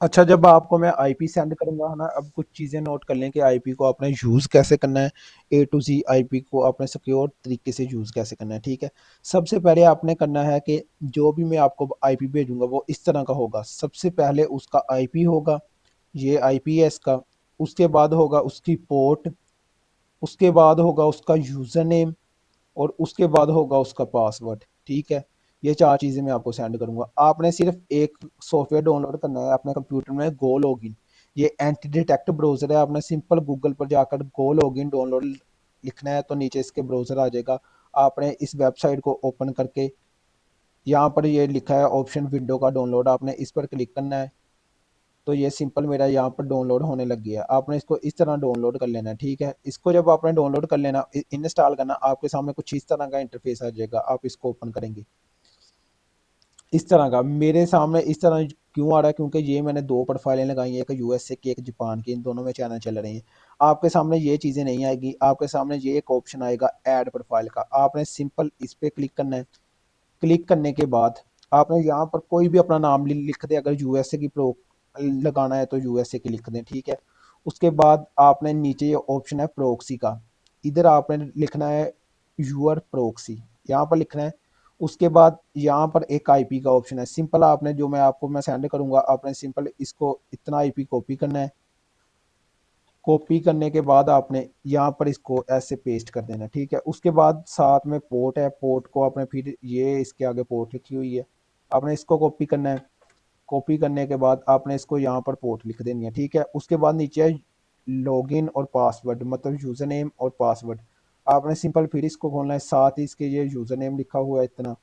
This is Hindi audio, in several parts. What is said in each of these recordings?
अच्छा, जब आपको मैं आईपी सेंड करूंगा है ना, अब कुछ चीज़ें नोट कर लें कि आईपी को आपने यूज़ कैसे करना है। ए टू जी आईपी को आपने सिक्योर तरीके से यूज़ कैसे करना है, ठीक है। सबसे पहले आपने करना है कि जो भी मैं आपको आईपी भेजूंगा वो इस तरह का होगा। सबसे पहले उसका आईपी होगा, ये आईपी है इसका। उसके बाद होगा उसकी पोर्ट, उसके बाद होगा उसका यूज़र नेम, और उसके बाद होगा उसका पासवर्ड, ठीक है। ये चार चीज़ें मैं आपको सेंड करूंगा। आपने सिर्फ एक सॉफ्टवेयर डाउनलोड करना है अपने कंप्यूटर में, गो लॉगिन। ये एंटी डिटेक्ट ब्राउज़र है। आपने सिंपल गूगल पर जाकर गो लॉगिन डाउनलोड लिखना है तो नीचे इसके ब्राउज़र आ जाएगा। आपने इस वेबसाइट को ओपन करके यहाँ पर ये लिखा है ऑप्शन विंडो का डाउनलोड, आपने इस पर क्लिक करना है। तो ये सिंपल मेरा यहाँ पर डाउनलोड होने लग गया है। आपने इसको इस तरह डाउनलोड कर लेना है, ठीक है। इसको जब आपने डाउनलोड कर लेना, इंस्टॉल करना, आपके सामने कुछ इस तरह का इंटरफेस आ जाएगा। आप इसको ओपन करेंगे इस तरह का। मेरे सामने इस तरह क्यों आ रहा है, क्योंकि ये मैंने दो प्रोफाइलें लगाई हैं, एक यूएसए की एक जापान की, इन दोनों में चैनल चल रहे हैं। आपके सामने ये चीज़ें नहीं आएगी, आपके सामने ये एक ऑप्शन आएगा ऐड प्रोफाइल का। आपने सिंपल इस पर क्लिक करना है। क्लिक करने के बाद आपने यहाँ पर कोई भी अपना नाम लिख दे। अगर यूएसए की प्रो लगाना है तो यूएसए की लिख दें, ठीक है। उसके बाद आपने नीचे ये ऑप्शन है प्रोक्सी का, इधर आपने लिखना है यूर प्रोक्सी, यहाँ पर लिखना है। उसके बाद यहाँ पर एक आईपी का ऑप्शन है। सिंपल आपने जो मैं सेंड करूंगा, आपने सिंपल इसको इतना आईपी कॉपी करना है। कॉपी करने के बाद आपने यहाँ पर इसको ऐसे पेस्ट कर देना, ठीक है। उसके बाद साथ में पोर्ट है, पोर्ट को आपने फिर ये इसके आगे पोर्ट लिखी हुई है, आपने इसको कॉपी करना है। कॉपी करने के बाद आपने इसको यहाँ पर पोर्ट लिख देनी है, ठीक है। उसके बाद नीचे है लॉगिन और पासवर्ड, मतलब यूज़र नेम और पासवर्ड। आपने सिंपल फिर इसको खोलना है, साथ ही इसके ये यूज़र नेम लिखा हुआ है इतना।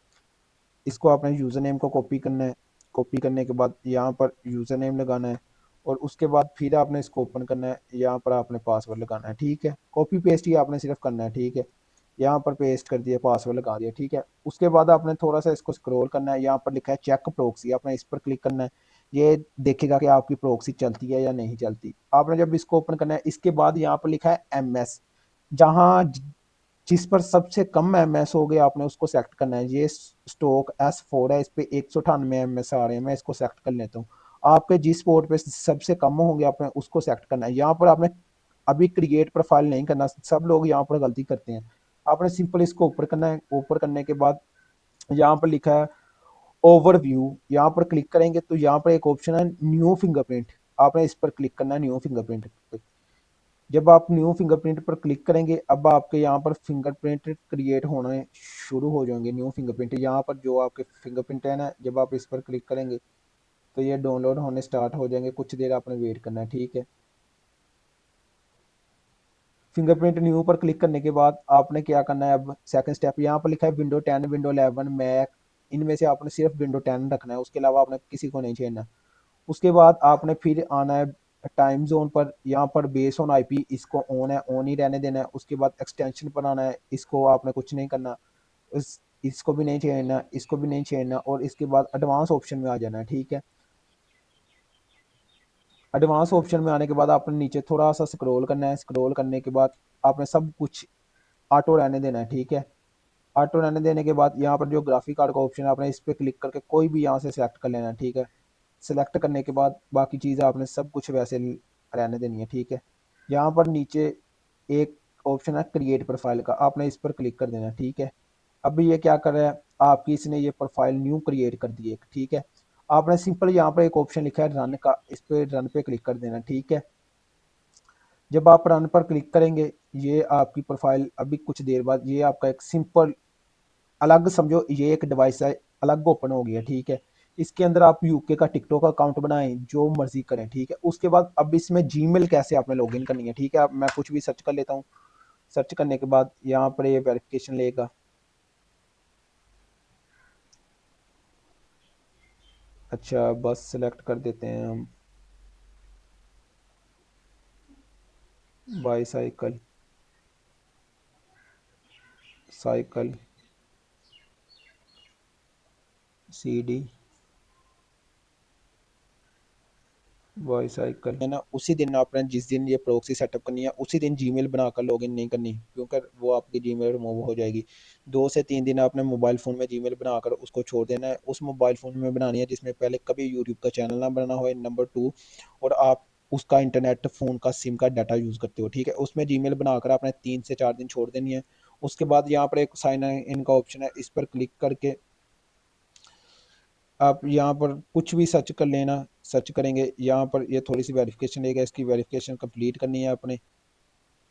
इसको आपने यूज़र नेम को कॉपी करना है। कॉपी करने के बाद यहाँ पर यूज़र नेम लगाना है, और उसके बाद फिर आपने इसको ओपन करना है। यहाँ पर आपने पासवर्ड लगाना है, ठीक है। कॉपी पेस्ट ही आपने सिर्फ करना है, ठीक है। यहाँ पर पेस्ट कर दिया, पासवर्ड लगा दिया, ठीक है। उसके बाद आपने थोड़ा सा इसको स्क्रॉल करना है, यहाँ पर लिखा है चेक प्रोक्सी, आपने इस पर क्लिक करना है। ये देखेगा कि आपकी प्रोक्सी चलती है या नहीं चलती। आपने जब इसको ओपन करना है, इसके बाद यहाँ पर लिखा है एमएस, जहाँ जिस पर सबसे कम एमएस हो गए आपने उसको सेलेक्ट करना है। ये स्टॉक S4 है, इस पे 198 एमएस आ रहे हैं, मैं इसको सेलेक्ट कर लेता हूँ। आपके जिस पोर्ट पे सबसे कम होंगे आपने उसको सेलेक्ट करना है। यहाँ पर आपने अभी क्रिएट प्रोफाइल नहीं करना, सब लोग यहाँ पर गलती करते हैं। आपने सिंपल इसको ऊपर करना है। ऊपर करने के बाद यहाँ पर लिखा है ओवरव्यू, यहाँ पर क्लिक करेंगे तो यहाँ पर एक ऑप्शन है न्यू फिंगरप्रिंट, आपने इस पर क्लिक करना है, न्यू फिंगरप्रिंट। जब आप न्यू फिंगरप्रिंट पर क्लिक करेंगे, अब आपके यहाँ पर फिंगरप्रिंट क्रिएट होने शुरू हो जाएंगे। न्यू फिंगरप्रिंट, यहाँ पर जो आपके फिंगरप्रिंट है ना, जब आप इस पर क्लिक करेंगे तो ये डाउनलोड होने स्टार्ट हो जाएंगे। कुछ देर आपने वेट करना है, ठीक है। फिंगरप्रिंट न्यू पर क्लिक करने के बाद आपने क्या करना है, अब सेकंड स्टेप यहाँ पर लिखा है विंडो 10, विंडो 11, मैक। इनमें से आपने सिर्फ विंडो 10 रखना है, उसके अलावा आपने किसी को नहीं छेड़ना। उसके बाद आपने फिर आना है टाइम जोन पर। यहाँ पर बेस ऑन आईपी इसको ऑन है, ऑन ही रहने देना है। उसके बाद एक्सटेंशन पर आना है, इसको आपने कुछ नहीं करना। इसको भी नहीं छेड़ना, इसको भी नहीं छेड़ना, और इसके बाद एडवांस ऑप्शन में आ जाना है, ठीक है। एडवांस ऑप्शन में आने के बाद आपने नीचे थोड़ा सा स्क्रॉल करना है। स्क्रॉल करने के बाद आपने सब कुछ ऑटो रहने देना है, ठीक है। ऑटो रहने देने के बाद यहाँ पर जो ग्राफिक कार्ड का ऑप्शन है, आपने इस पर क्लिक करके कोई भी यहाँ से सिलेक्ट कर लेना है, ठीक है। सिलेक्ट करने के बाद बाकी चीज़ें आपने सब कुछ वैसे रहने देनी है, ठीक है। यहाँ पर नीचे एक ऑप्शन है क्रिएट प्रोफाइल का, आपने इस पर क्लिक कर देना है, ठीक है। अभी ये क्या कर रहा है, आपकी इसने ये प्रोफाइल न्यू क्रिएट कर दी है, ठीक है। आपने सिंपल यहाँ पर एक ऑप्शन लिखा है रन का, इस पर रन पे क्लिक कर देना, ठीक है। जब आप रन पर क्लिक करेंगे, ये आपकी प्रोफाइल अभी कुछ देर बाद ये आपका एक सिंपल अलग समझो, ये एक डिवाइस है, अलग ओपन हो गया, ठीक है। इसके अंदर आप यूके का टिकटॉक अकाउंट बनाएं, जो मर्जी करें, ठीक है। उसके बाद अब इसमें जीमेल कैसे आपने लॉगिन करनी है, ठीक है। अब मैं कुछ भी सर्च कर लेता हूँ। सर्च करने के बाद यहाँ पर ये वेरिफिकेशन लेगा। अच्छा, बस सिलेक्ट कर देते हैं हम, bicycle, cycle, CD, voice icon है ना, उसी दिन आपने जिस दिन ये प्रॉक्सी सेटअप करनी है उसी दिन जीमेल बनाकर लॉगिन नहीं करनी, क्योंकि वो आपकी जीमेल रिमूव हो जाएगी। 2 से 3 दिन आपने मोबाइल फ़ोन में जीमेल बनाकर उसको छोड़ देना है। उस मोबाइल फ़ोन में बनानी है जिसमें पहले कभी यूट्यूब का चैनल ना बना हो, नंबर 2, और आप उसका इंटरनेट फ़ोन का सिम का डाटा यूज़ करते हो, ठीक है। उसमें जीमेल बनाकर आपने 3 से 4 दिन छोड़ देनी है। उसके बाद यहाँ पर एक साइन इन का ऑप्शन है, इस पर क्लिक करके आप यहाँ पर कुछ भी सर्च कर लेना। सर्च करेंगे, यहाँ पर ये थोड़ी सी वेरिफिकेशन लेगा, इसकी वेरिफिकेशन कंप्लीट करनी है आपने,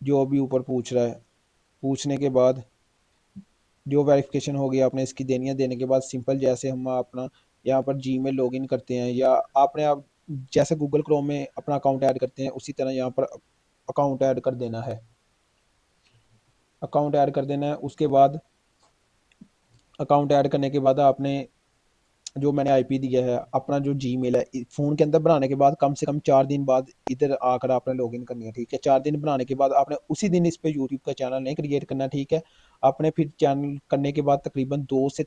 जो भी ऊपर पूछ रहा है। पूछने के बाद जो वेरिफिकेशन होगी आपने इसकी देनी है। देने के बाद सिंपल जैसे हम अपना यहाँ पर जीमेल लॉगिन करते हैं, या आपने आप जैसे गूगल क्रोम में अपना अकाउंट ऐड करते हैं उसी तरह यहाँ पर अकाउंट ऐड कर देना है। अकाउंट ऐड कर देना है। उसके बाद अकाउंट ऐड करने के बाद आपने जो मैंने आईपी दिया है, अपना जो जीमेल है, फ़ोन के अंदर बनाने के बाद कम से कम 4 दिन बाद इधर आकर आपने लॉगिन करनी है, ठीक है। 4 दिन बनाने के बाद आपने उसी दिन इस पे यूट्यूब का चैनल नहीं क्रिएट करना, ठीक है। आपने फिर चैनल करने के बाद तकरीबन 2 से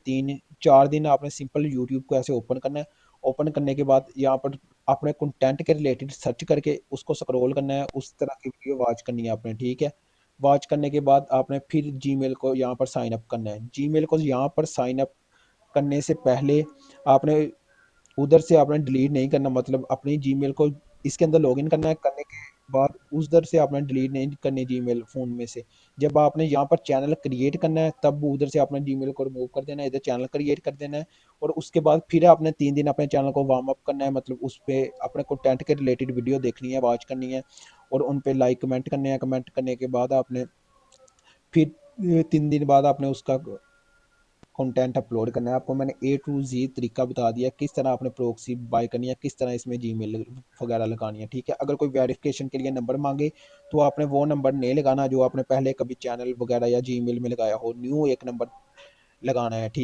4 दिन आपने सिंपल यूट्यूब को ऐसे ओपन करना है। ओपन करने के बाद यहाँ पर अपने कंटेंट के रिलेटेड सर्च करके उसको स्क्रॉल करना है, उस तरह की वीडियो वॉच करनी है आपने, ठीक है। वॉच करने के बाद आपने फिर जीमेल को यहाँ पर साइन अप करना है। जीमेल को यहाँ पर साइन अप करने से पहले आपने उधर से आपने डिलीट नहीं करना, मतलब अपनी जीमेल को इसके अंदर लॉगिन करना है। करने के बाद उधर से आपने डिलीट नहीं करनी जीमेल फ़ोन में से। जब आपने यहाँ पर चैनल क्रिएट करना है तब उधर से आपने जीमेल को रिमूव कर देना है, इधर चैनल क्रिएट कर देना है। और उसके बाद फिर आपने 3 दिन अपने चैनल को वार्म अप करना है, मतलब उस पर अपने कंटेंट के रिलेटेड वीडियो देखनी है, वॉच करनी है, और उन पे लाइक कमेंट करने हैं। कमेंट करने के बाद आपने फिर 3 दिन बाद आपने उसका कंटेंट अपलोड करना है। आपको मैंने ए टू जी तरीका बता दिया किस तरह आपने प्रोक्सी बाय करनी है, किस तरह इसमें जीमेल वगैरह लगानी है, ठीक है। अगर कोई वेरिफिकेशन के लिए नंबर मांगे तो आपने वो नंबर नहीं लगाना जो आपने पहले कभी चैनल वगैरह या जीमेल में लगाया हो, न्यू एक नंबर लगाना है, ठीक।